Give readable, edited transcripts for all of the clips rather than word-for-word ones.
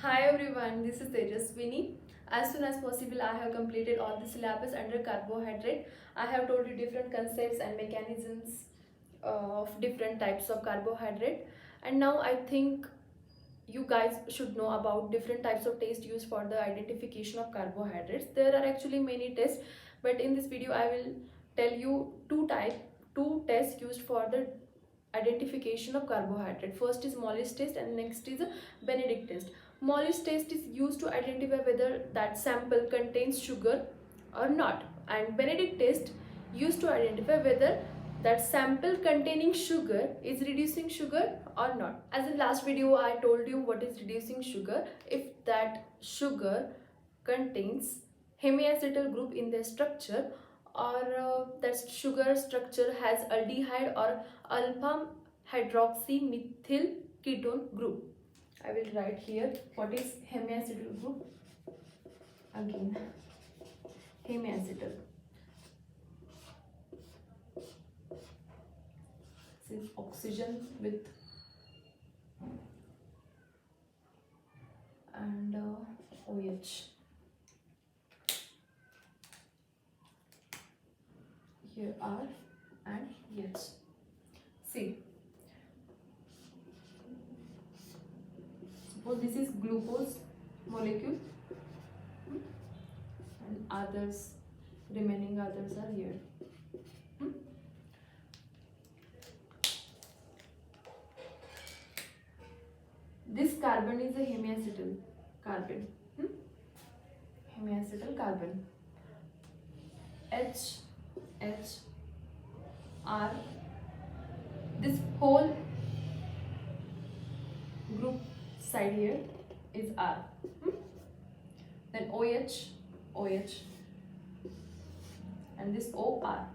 Hi everyone, this is Tejaswini. As soon as possible, I have completed all the syllabus under carbohydrate. I have told you different concepts and mechanisms of different types of carbohydrate. And now I think you guys should know about different types of tests used for the identification of carbohydrates. There are actually many tests, but in this video I will tell you two tests used for the identification of carbohydrate. First is Mollis test and next is a Benedict test. Mollis test is used to identify whether that sample contains sugar or not, and Benedict test used to identify whether that sample containing sugar is reducing sugar or not. As in last video I told you what is reducing sugar. If that sugar contains hemiacetal group in the structure, or that sugar structure has aldehyde or alpha hydroxymethyl ketone group. I will write here what is hemiacetal group. Again, hemiacetal. This is oxygen with and OH. Here R and H. See, suppose this is glucose molecule and remaining others are here. This carbon is a hemiacetal carbon. Hemiacetal carbon. H, R. This whole group side here is R. Then OH, and this OR.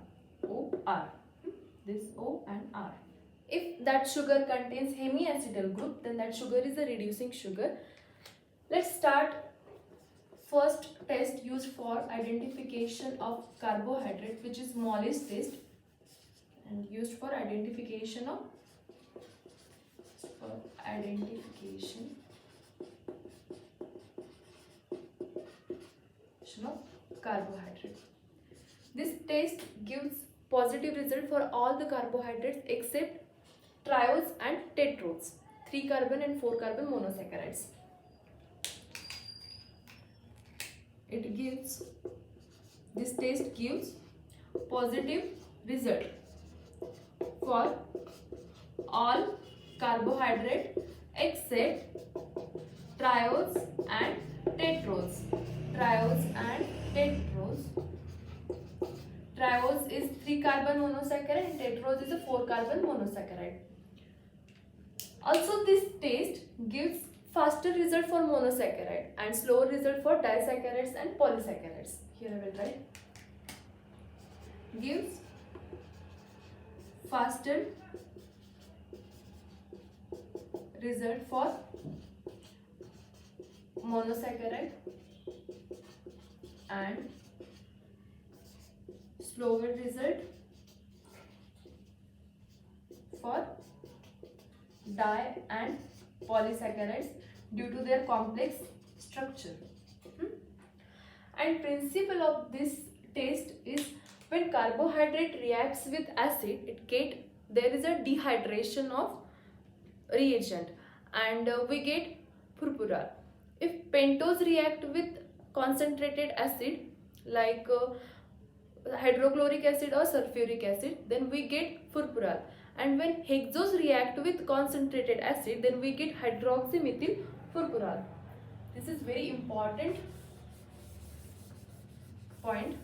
This O and R. If that sugar contains hemiacetal group, then that sugar is a reducing sugar. Let's start first test used for identification of carbohydrate, which is Mollis test, and used for identification of carbohydrate. This test gives positive result for all the carbohydrates except triose and tetrodes, 3 carbon and 4 carbon monosaccharides. This test gives positive result for all carbohydrate except triose and tetrodes. Triose is 3 carbon monosaccharide and tetrose is a 4 carbon monosaccharide. Also, this test gives faster result for monosaccharide and slower result for disaccharides and polysaccharides. Here I will write. Gives faster result for monosaccharide and slower result for di and polysaccharides due to their complex structure. And principle of this test is when carbohydrate reacts with acid, there is a dehydration of reagent and we get purpura. If pentose react with concentrated acid like hydrochloric acid or sulfuric acid, then we get furfural. And when hexose react with concentrated acid, then we get hydroxymethyl furfural. This is very important point.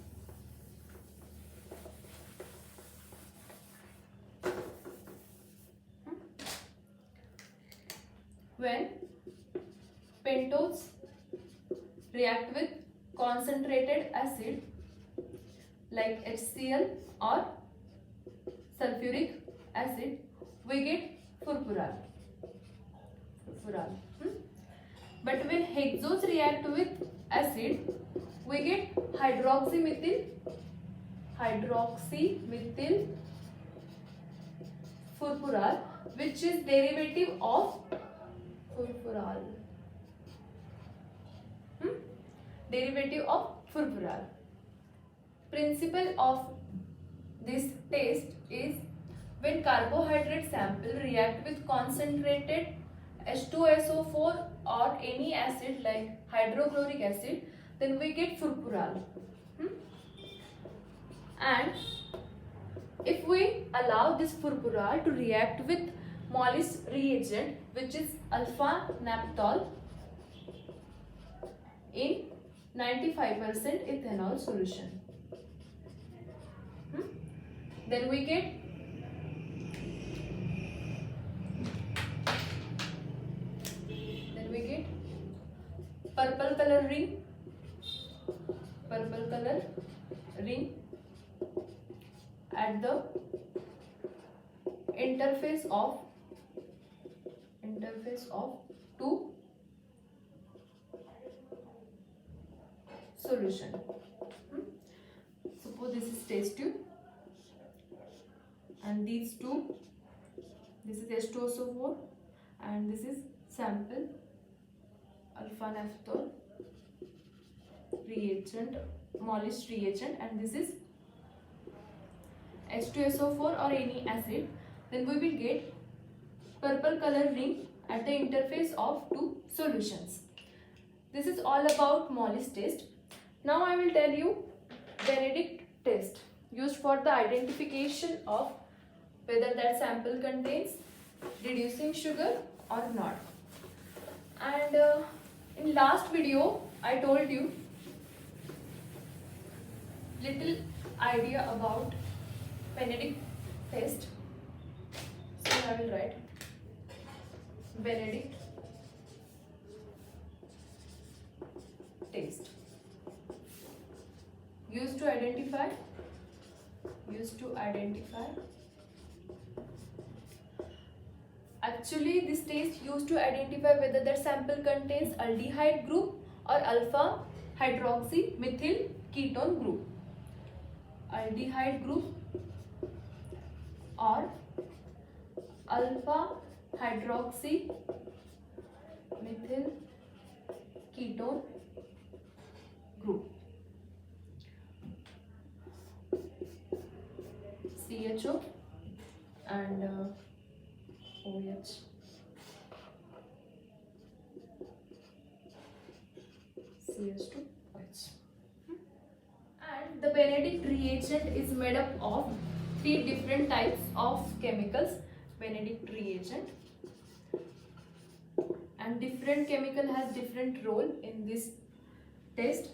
When pentose react with concentrated acid like HCl or sulfuric acid, we get furfural. But when hexose react with acid, we get hydroxymethyl furfural, which is derivative of furfural. derivative of furfural. Principle of this test is when carbohydrate sample react with concentrated H2SO4 or any acid like hydrochloric acid, then we get furfural. And if we allow this furfural to react with Mollis reagent, which is alpha naphthol, in 95% ethanol solution, then we get purple color ring at the interface of two solution. Suppose this is test tube and these two, this is H2SO4 and this is sample alpha naphthol reagent, Mollis reagent, and this is H2SO4 or any acid, then we will get purple color ring at the interface of two solutions. This is all about Mollis test. Now I will tell you Benedict test used for the identification of whether that sample contains reducing sugar or not. And in last video I told you little idea about Benedict test. So I will write Benedict test used to identify actually this test used to identify whether that sample contains aldehyde group or alpha hydroxy methyl ketone group. Aldehyde group or alpha hydroxy methyl ketone group. CHO and OH. CH2OH. And the Benedict reagent is made up of 3 different types of chemicals. Benedict reagent, and different chemical has different role in this test.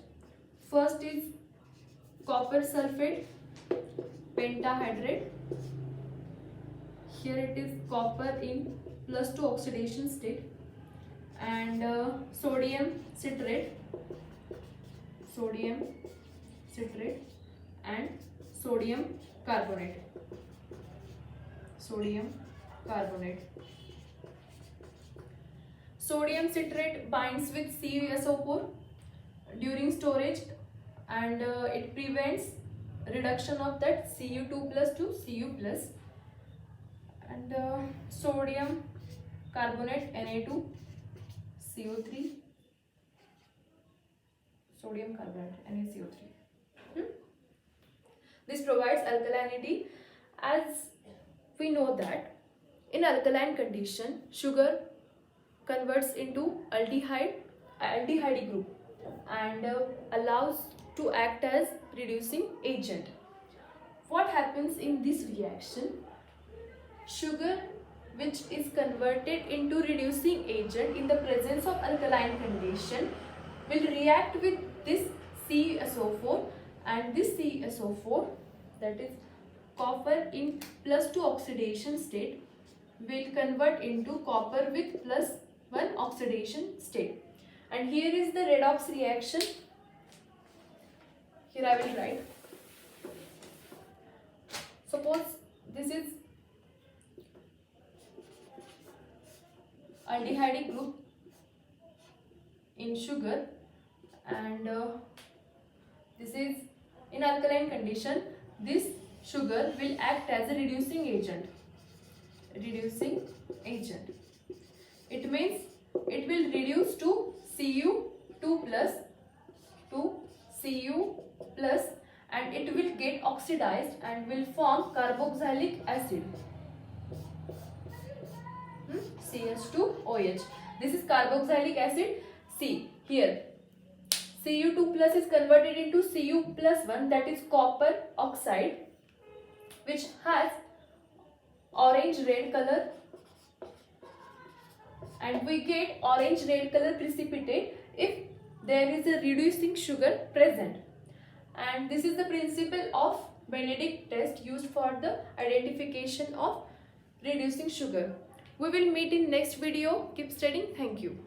First is copper sulfate pentahydrate. Here it is copper in +2 oxidation state, and sodium citrate and sodium carbonate. Sodium citrate binds with CuSO4 during storage, and it prevents reduction of that Cu2+ to Cu+, and sodium carbonate Na2 CO3, sodium carbonate NaCO3. This provides alkalinity, as we know that in alkaline condition sugar converts into aldehyde group and allows to act as reducing agent. What happens in this reaction? Sugar which is converted into reducing agent in the presence of alkaline condition will react with this CuSO4, and this CuSO4, that is copper in +2 oxidation state, will convert into copper with +1 oxidation state. And here is the redox reaction. Here I will write. Suppose this is aldehyde group in sugar, and this is in alkaline condition. This sugar will act as a reducing agent. It means it will reduce to Cu2+, oxidized and will form carboxylic acid. CH2OH. This is carboxylic acid. See here, Cu2 plus is converted into Cu plus 1, that is copper oxide, which has orange red color, and we get orange red color precipitate if there is a reducing sugar present. And this is the principle of Benedict test used for the identification of reducing sugar. We will meet in next video. Keep studying. Thank you.